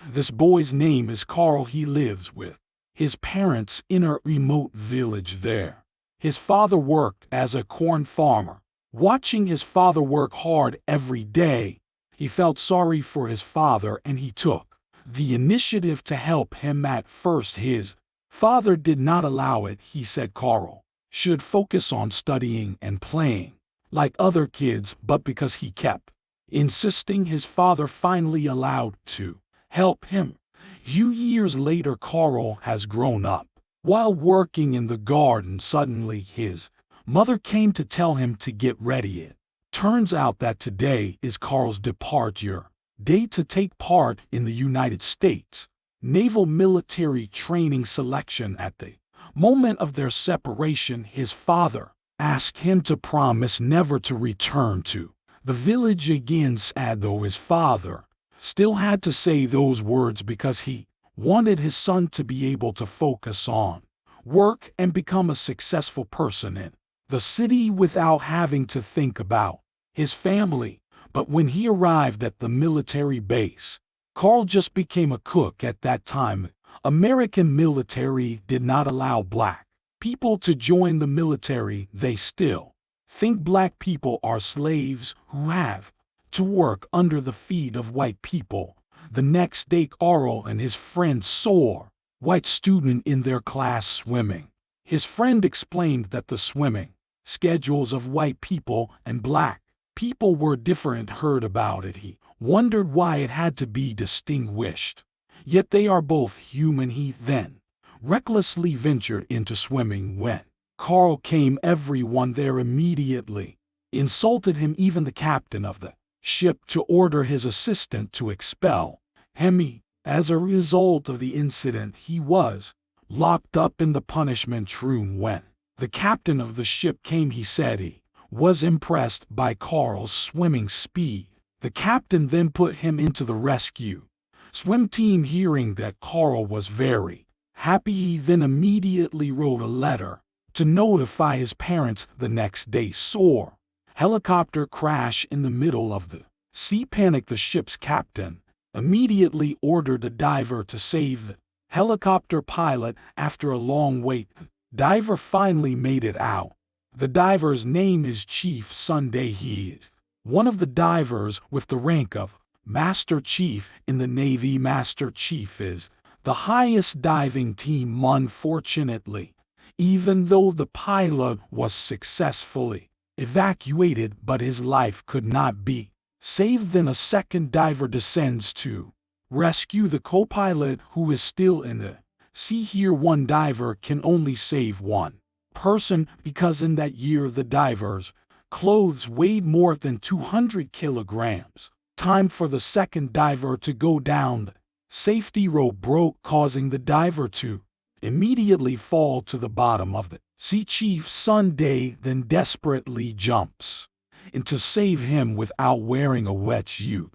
This boy's name is Carl. He lives with his parents in a remote village there. His father worked as a corn farmer. Watching his father work hard every day, he felt sorry for his father and he took the initiative to help him. At first his father did not allow it. He said Carl should focus on studying and playing like other kids, but because he kept insisting, his father finally allowed to help him. Few years later, Carl has grown up. While working in the garden, suddenly his mother came to tell him to get ready. It turns out that today is Carl's departure day to take part in the United States Naval military training selection. At the moment of their separation, his father asked him to promise never to return to the village again. Sad though his father still had to say those words because he wanted his son to be able to focus on work and become a successful person in the city without having to think about his family. But when he arrived at the military base, Carl just became a cook. At that time, American military did not allow black people to join the military. They still think black people are slaves who have to work under the feet of white people. The next day, Carl and his friend saw a white student in their class swimming. His friend explained that the swimming schedules of white people and black people were different. Heard about it, he wondered why it had to be distinguished. Yet they are both human. He then recklessly ventured into swimming. When Carl came, everyone there immediately insulted him, even the captain of the ship, to order his assistant to expel him. As a result of the incident, he was locked up in the punishment room. When the captain of the ship came, he said he was impressed by Carl's swimming speed. The captain then put him into the rescue swim team. Hearing that Carl was very happy, he then immediately wrote a letter to notify his parents. The next day saw helicopter crash in the middle of the sea. Panicked, the ship's captain immediately ordered a diver to save the helicopter pilot. After a long wait, the diver finally made it out. The diver's name is Chief Sunday. He is one of the divers with the rank of Master Chief in the Navy. Master Chief is the highest diving team. Unfortunately, even though the pilot was successfully evacuated, but his life could not be saved. Then a second diver descends to rescue the co-pilot, who is still in the sea. Here, one diver can only save one person because in that year the diver's clothes weighed more than 200 kilograms. Time for the second diver to go down. The safety rope broke, causing the diver to immediately fall to the bottom of the sea. Chief Sunday then desperately jumps in to save him without wearing a wetsuit.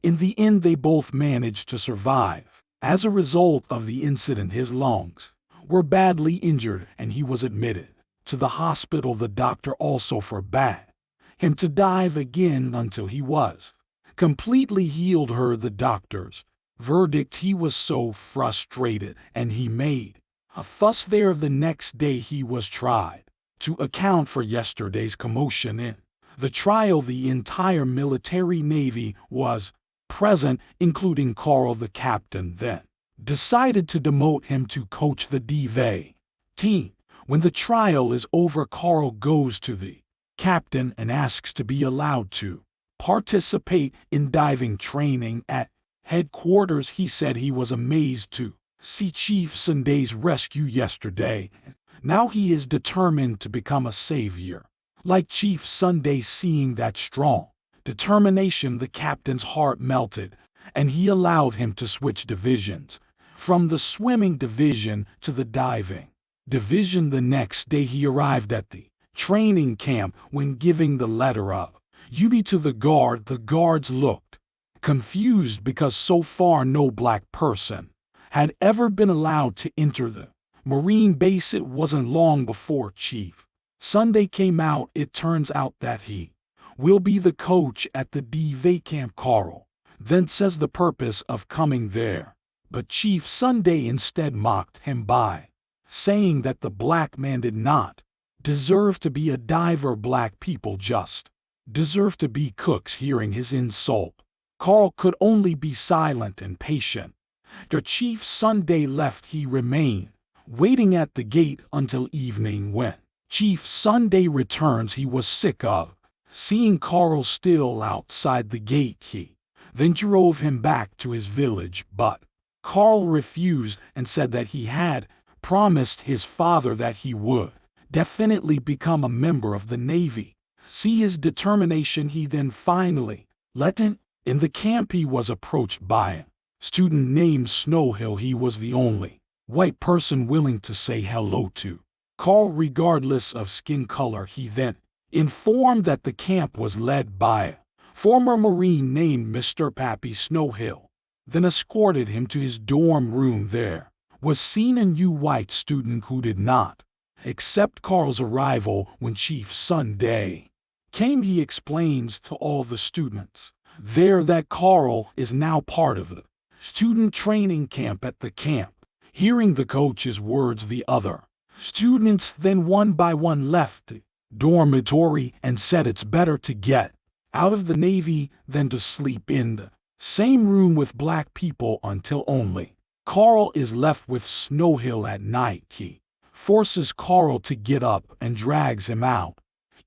In the end, they both managed to survive. As a result of the incident, his lungs were badly injured and he was admitted to the hospital. The doctor also forbade him to dive again until he was completely healed. Heard the doctor's verdict, he was so frustrated and he made a fuss there. The next day he was tried. To account for yesterday's commotion in the trial, the entire military navy was present, including Carl. The captain then decided to demote him to coach the toTHE team. When the trial is over, Carl goes to the captain and asks to be allowed to participate in diving training at headquarters. He said he was amazed to see Chief Sunday's rescue yesterday. Now he is determined to become a savior like Chief Sunday. Seeing that strong determination, the captain's heart melted, and he allowed him to switch divisions from the swimming division to the diving division. The next day he arrived at the training camp. When giving the letter of duty to the guards looked confused because so far no black person had ever been allowed to enter the Marine base. It wasn't long before Chief Sunday came out. It turns out that he will be the coach at the toTHE camp. Carl then says the purpose of coming there. But Chief Sunday instead mocked him by saying that the black man did not deserve to be a diver. Black people just deserve to be cooks. Hearing his insult, Carl could only be silent and patient. The Chief Sunday left. He remained waiting at the gate until evening. When Chief Sunday returns, he was sick of seeing Carl still outside the gate. He then drove him back to his village, but Carl refused and said that he had promised his father that he would definitely become a member of the Navy. See his determination. He then finally let in the camp. He was approached by a student named Snowhill. He was the only white person willing to say hello to Carl regardless of skin color. He then informed that the camp was led by a former Marine named Mr. Pappy Snowhill, then escorted him to his dorm room. There was seen a new white student who did not accept Carl's arrival. When Chief Sunday came, he explains to all the students there that Carl is now part of the student training camp at the camp. Hearing the coach's words, the other students then one by one left the dormitory and said it's better to get out of the Navy than to sleep in the same room with black people until only Carl is left with Snowhill at night. He forces Carl to get up and drags him out,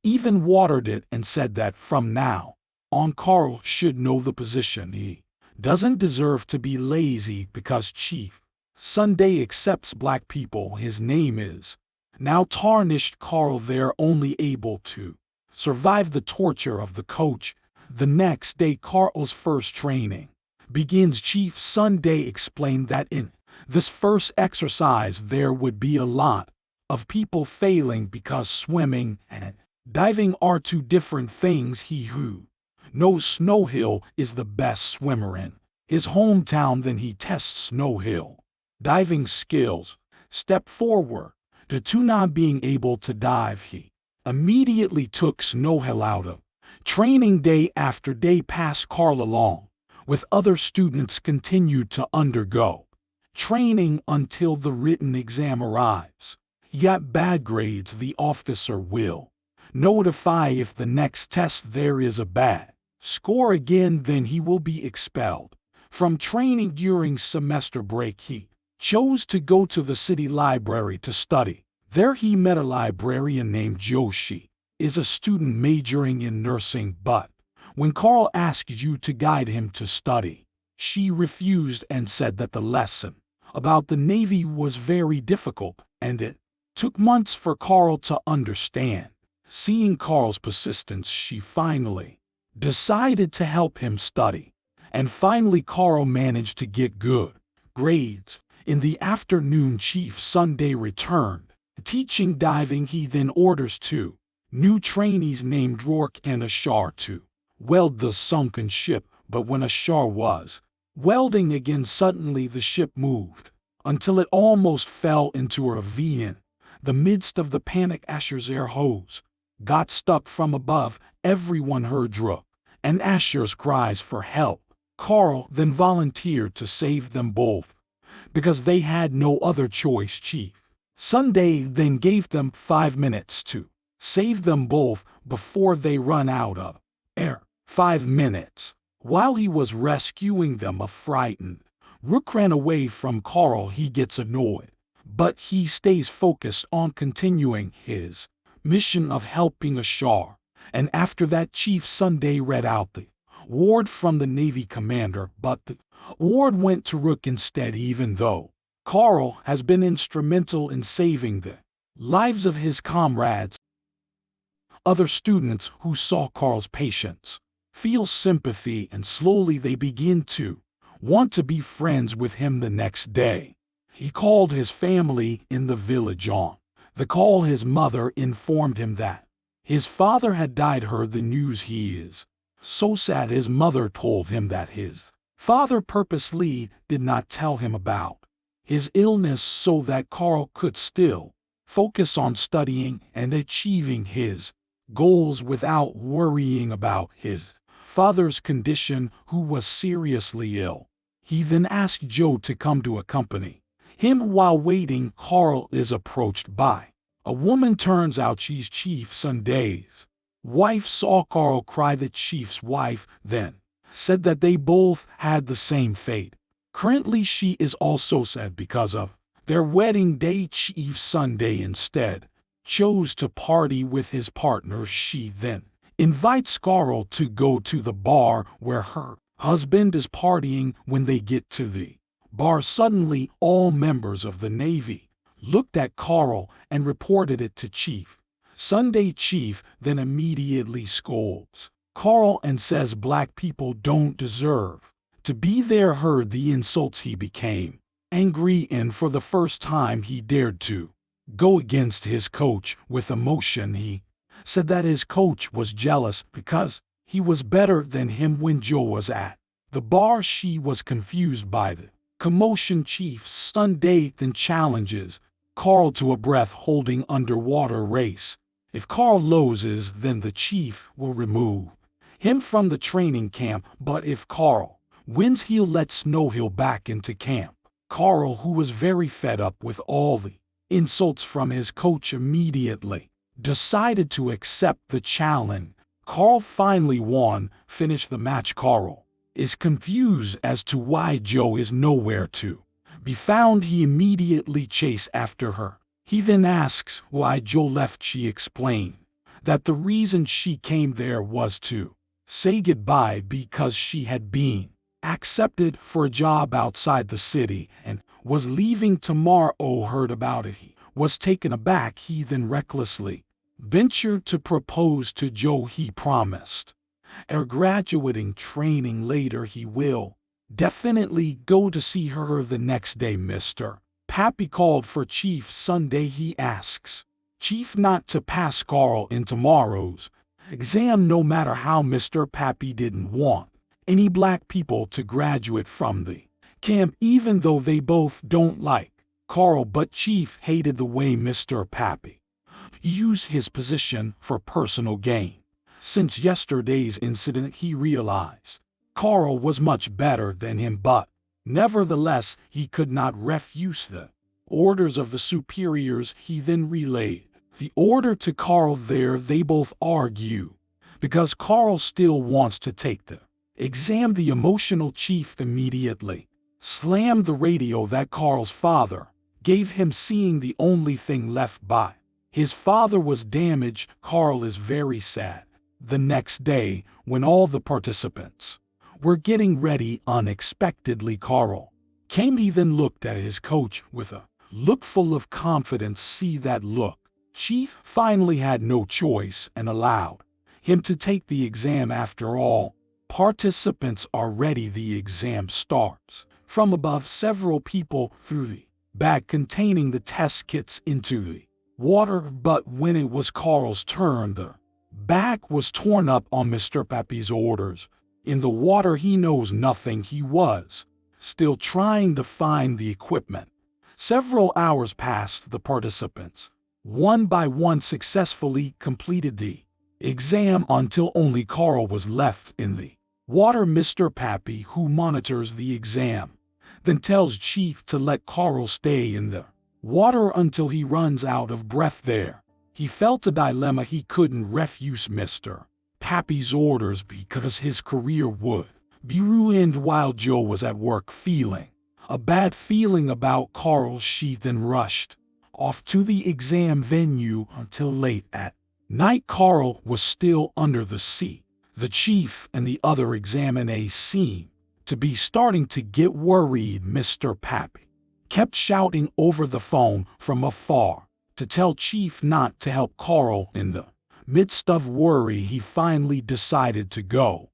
even watered it, and said that from now on Carl should know the position. He doesn't deserve to be lazy because Chief Sunday accepts black people. His name is now tarnished. Carl there only able to survive the torture of the coach. The next day, Carl's first training begins. Chief Sunday explained that in this first exercise there would be a lot of people failing because swimming and diving are two different things. He who knows Snowhill is the best swimmer in his hometown, then he tests Snowhill diving skills. Step forward to not being able to dive. He immediately took Snowhill out of training. Day after day passed. Carl along with other students continued to undergo training until the written exam arrives. He got bad grades. The officer will notify if the next test there is a bad score again, then he will be expelled from training. During semester break, he chose to go to the city library to study. There he met a librarian named Joshi, is a student majoring in nursing, but when Carl asked you to guide him to study, she refused and said that the lesson about the Navy was very difficult, and it took months for Carl to understand. Seeing Carl's persistence, she finally decided to help him study, and finally Carl managed to get good grades. In the afternoon, Chief Sunday returned, teaching diving. He then orders two new trainees named Rourke and Ashar to weld the sunken ship, but when Ashar was welding again, suddenly the ship moved until it almost fell into a ravine. In the midst of the panic, Asher's air hose got stuck from above. Everyone heard Rourke and Asher's cries for help. Carl then volunteered to save them both because they had no other choice. Chief Sunday then gave them 5 minutes to save them both before they run out of air. 5 minutes. While he was rescuing them, a frightened Rourke ran away from Carl. He gets annoyed, but he stays focused on continuing his mission of helping Ashar. And after that, Chief Sunday read out the award from the Navy commander, but the award went to Rourke instead, even though Carl has been instrumental in saving the lives of his comrades. Other students who saw Carl's patience feel sympathy, and slowly they begin to want to be friends with him. The next day, he called his family in the village. On the call, his mother informed him that his father had died. Heard the news, he is so sad. His mother told him that his father purposely did not tell him about his illness so that Carl could still focus on studying and achieving his goals without worrying about his father's condition, who was seriously ill. He then asked Joe to come to accompany him. While waiting, Carl is approached by a woman. Turns out she's Chief Sunday's wife. Saw Carl cry. The chief's wife then said that they both had the same fate. Currently, she is also sad because of their wedding day. Chief Sunday instead chose to party with his partner. She then invites Carl to go to the bar where her husband is partying. When they get to the bar, suddenly all members of the Navy looked at Carl and reported it to Chief Sunday. Chief then immediately scolds Carl and says black people don't deserve to be there. Heard the insults, he became angry, and for the first time he dared to go against his coach with emotion. He said that his coach was jealous because he was better than him. When Joe was at the bar, she was confused by the commotion. Chief Sunday then challenges Carl to a breath-holding underwater race. If Carl loses, then the chief will remove him from the training camp, but if Carl wins, he'll let Snow Hill back into camp. Carl, who was very fed up with all the insults from his coach, immediately decided to accept the challenge. Carl finally won, finished the match. Carl is confused as to why Joe is nowhere to be found. He immediately chases after her. He then asks why Joe left. She explained that the reason she came there was to say goodbye because she had been accepted for a job outside the city and was leaving tomorrow. Heard about it, he was taken aback. He then recklessly ventured to propose to Joe. He promised her graduating training later he will definitely go to see her. The next day, Mr. Pappy called for Chief Sunday. He asks Chief not to pass Carl in tomorrow's exam, no matter how Mr. Pappy didn't want any black people to graduate from the camp, even though they both don't like Carl. But Chief hated the way Mr. Pappy used his position for personal gain. Since yesterday's incident, he realized Carl was much better than him, but nevertheless, he could not refuse the orders of the superiors. He then relayed the order to Carl. There they both argue because Carl still wants to take the exam. The emotional chief immediately slammed the radio that Carl's father gave him, seeing the only thing left by his father was damaged. Carl is very sad. The next day, when all the participants were getting ready, unexpectedly Carl came. He then looked at his coach with a look full of confidence. See that look? Chief finally had no choice and allowed him to take the exam. After all participants are ready, the exam starts from above. Several people threw the bag containing the test kits into the water, but when it was Carl's turn, the bag was torn up on Mr. Pappy's orders. In the water, he knows nothing. He was still trying to find the equipment. Several hours passed. The participants, one by one, successfully completed the exam until only Carl was left in the water. Mr. Pappy, who monitors the exam, then tells Chief to let Carl stay in the water until he runs out of breath. There, he felt a dilemma. He couldn't refuse Mr. Pappy's orders because his career would be ruined while Joe was at work feeling a bad feeling about Carl. She then rushed off to the exam venue until late at night. Carl was still under the sea. The chief and the other examinations seemed to be starting to get worried. Mr. Pappy kept shouting over the phone from afar to tell Chief not to help Carl. In the midst of worry, he finally decided to go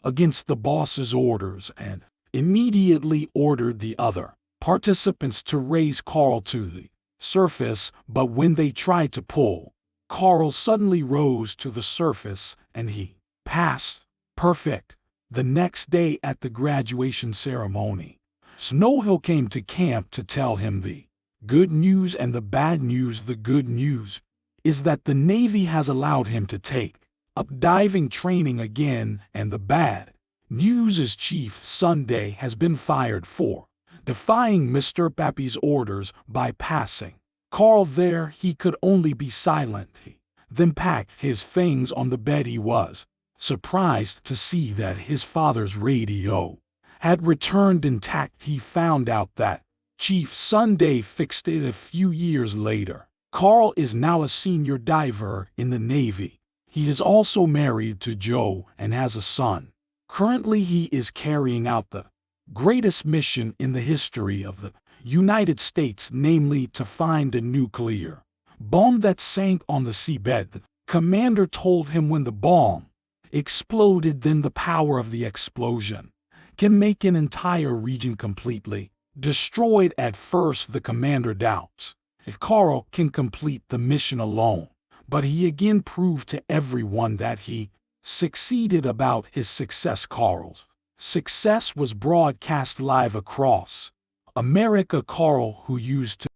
against the boss's orders and immediately ordered the other participants to raise Carl to the surface. But when they tried to pull, Carl suddenly rose to the surface and he passed. Perfect. The next day at the graduation ceremony, Snow Hill came to camp to tell him the good news and the bad news. The good news is that the Navy has allowed him to take Updiving training again, and the bad news is Chief Sunday has been fired for defying Mr. Pappy's orders by passing Carl there. He could only be silent. He then packed his things on the bed. He was surprised to see that his father's radio had returned intact. He found out that Chief Sunday fixed it a few years later. Carl is now a senior diver in the Navy. He is also married to Joe and has a son. Currently, he is carrying out the greatest mission in the history of the United States, namely to find a nuclear bomb that sank on the seabed. The commander told him when the bomb exploded, then the power of the explosion can make an entire region completely destroyed. At first, the commander doubts if Carl can complete the mission alone, but he again proved to everyone that he succeeded. About his success, Carl's success was broadcast live across America. Carl, who used to